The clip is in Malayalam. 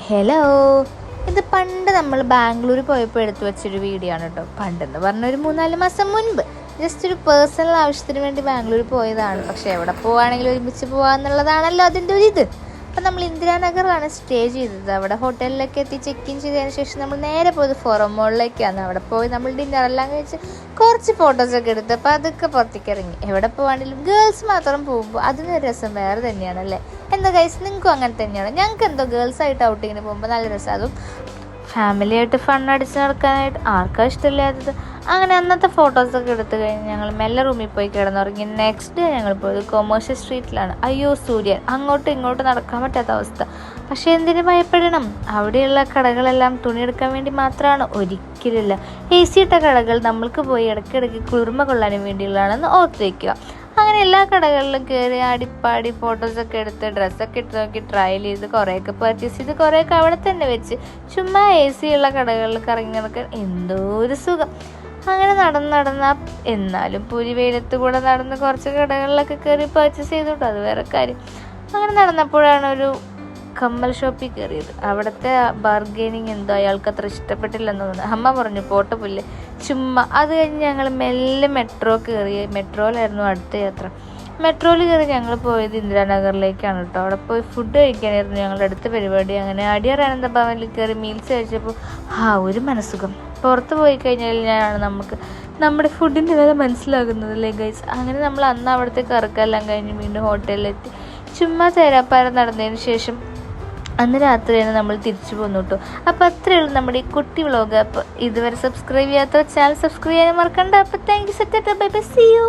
ഹലോ, ഇത് പണ്ട് നമ്മൾ ബാംഗ്ലൂർ പോയപ്പോൾ എടുത്തു വെച്ചൊരു വീഡിയോ ആണ് കേട്ടോ. പണ്ടെന്ന് പറഞ്ഞ ഒരു 3-4 മാസം മുൻപ് ജസ്റ്റ് ഒരു പേഴ്സണൽ ആവശ്യത്തിന് വേണ്ടി ബാംഗ്ലൂർ പോയതാണ്. പക്ഷെ എവിടെ പോവുകയാണെങ്കിലും ഒരുമിച്ച് പോകാമെന്നുള്ളതാണല്ലോ അതിൻ്റെ ഒരു ഇത്. അപ്പം നമ്മൾ ഇന്ദിരാനഗറിലാണ് സ്റ്റേ ചെയ്തത്. അവിടെ ഹോട്ടലിലൊക്കെ എത്തി ചെക്ക് ഇൻ ചെയ്തതിന് ശേഷം നമ്മൾ നേരെ പോയത് ഫോറം മോളിലേക്കാണ്. അവിടെ പോയി നമ്മൾ ഡിന്നറെല്ലാം കഴിച്ച് കുറച്ച് ഫോട്ടോസൊക്കെ എടുത്ത് അപ്പോൾ അതൊക്കെ പുറത്തേക്ക് ഇറങ്ങി. എവിടെ പോവാണെങ്കിലും ഗേൾസ് മാത്രം പോകുമ്പോൾ അതിനൊരു രസം വേറെ തന്നെയാണല്ലേ. എന്താ ഗൈസ്, നിങ്ങൾക്കും അങ്ങനെ തന്നെയാണ്? ഞങ്ങൾക്ക് എന്തോ ഗേൾസായിട്ട് ഔട്ടിങ്ങിന് പോകുമ്പോൾ നല്ല രസം. അതും ഫാമിലിയായിട്ട് ഫണ്ണടിച്ച് നടക്കാനായിട്ട് ആർക്കാ ഇഷ്ടമില്ലാത്തത്. അങ്ങനെ അന്നത്തെ ഫോട്ടോസൊക്കെ എടുത്തു കഴിഞ്ഞ് ഞങ്ങൾ മെല്ലെ റൂമിൽ പോയി കിടന്നുറങ്ങി. നെക്സ്റ്റ് ഡേ ഞങ്ങൾ പോയത് കൊമേഴ്ഷ്യൽ സ്ട്രീറ്റിലാണ്. അയ്യോ സൂര്യൻ, അങ്ങോട്ടും ഇങ്ങോട്ടും നടക്കാൻ പറ്റാത്ത അവസ്ഥ. പക്ഷേ എന്തിനു ഭയപ്പെടണം? അവിടെയുള്ള കടകളെല്ലാം തുണിയെടുക്കാൻ വേണ്ടി മാത്രമാണ്, ഒരിക്കലില്ല. AC ഇട്ട കടകൾ നമ്മൾക്ക് പോയി ഇടയ്ക്കിടയ്ക്ക് കുളിർമ കൊള്ളാനും വേണ്ടിയുള്ളതാണെന്ന് ഓർത്ത് വയ്ക്കുക. അങ്ങനെ എല്ലാ കടകളിലും കയറി ആടിപ്പാടി ഫോട്ടോസൊക്കെ എടുത്ത് ഡ്രസ്സൊക്കെ ഇട്ട് നോക്കി ട്രയൽ ചെയ്ത് കുറേയൊക്കെ പർച്ചേസ് ചെയ്ത് കുറേയൊക്കെ അവിടെ തന്നെ വെച്ച് ചുമ്മാ AC ഉള്ള കടകളിൽ കറങ്ങി നടക്കാൻ എന്തോ ഒരു സുഖം. അങ്ങനെ നടന്ന് എന്നാലും പുരി വെയിലത്ത് കൂടെ നടന്ന് കുറച്ച് കടകളിലൊക്കെ കയറി പർച്ചേസ് ചെയ്തോട്ടോ, അത് വേറെ കാര്യം. അങ്ങനെ നടന്നപ്പോഴാണ് ഒരു കമ്മൽ ഷോപ്പിൽ കയറിയത്. അവിടുത്തെ ബാർഗെയിനിങ് എന്തോ അയാൾക്ക് അത്ര ഇഷ്ടപ്പെട്ടില്ലെന്ന് തോന്നുന്നു. അമ്മ പറഞ്ഞു പോട്ടെ പുല്ല് ചുമ്മാ. അത് കഴിഞ്ഞ് ഞങ്ങൾ മെല്ലെ മെട്രോ കയറി. മെട്രോയിലായിരുന്നു അടുത്ത യാത്ര. മെട്രോയിൽ കയറി ഞങ്ങൾ പോയത് ഇന്ദിരാനഗറിലേക്കാണ് കേട്ടോ. അവിടെ പോയി ഫുഡ് കഴിക്കാനായിരുന്നു ഞങ്ങളുടെ അടുത്ത പരിപാടി. അങ്ങനെ അടിയർ ആനന്ദ ഭവനിൽ കയറി മീൽസ് കഴിച്ചപ്പോൾ ഒരു മനസ്സുഖം. പുറത്ത് പോയി കഴിഞ്ഞാൽ നമുക്ക് നമ്മുടെ ഫുഡിൻ്റെ വില മനസ്സിലാകുന്നതല്ലേ ഗൈസ്. അങ്ങനെ നമ്മൾ അന്ന് അവിടുത്തെ കറക്കെല്ലാം കഴിഞ്ഞ് വീണ്ടും ഹോട്ടലിലെത്തി ചുമ്മാ തേരാപ്പാരം നടന്നതിന് ശേഷം അന്ന് രാത്രി തന്നെ നമ്മൾ തിരിച്ചു പോന്നു കേട്ടോ. അപ്പോൾ അത്രയേ ഉള്ളൂ നമ്മുടെ ഈ കുട്ടി വ്ളോഗ്. അപ്പോൾ ഇതുവരെ സബ്സ്ക്രൈബ് ചെയ്യാത്ത ചാനൽ സബ്സ്ക്രൈബ് ചെയ്യാൻ മറക്കണ്ട. അപ്പോൾ thank you. Bye bye, see U.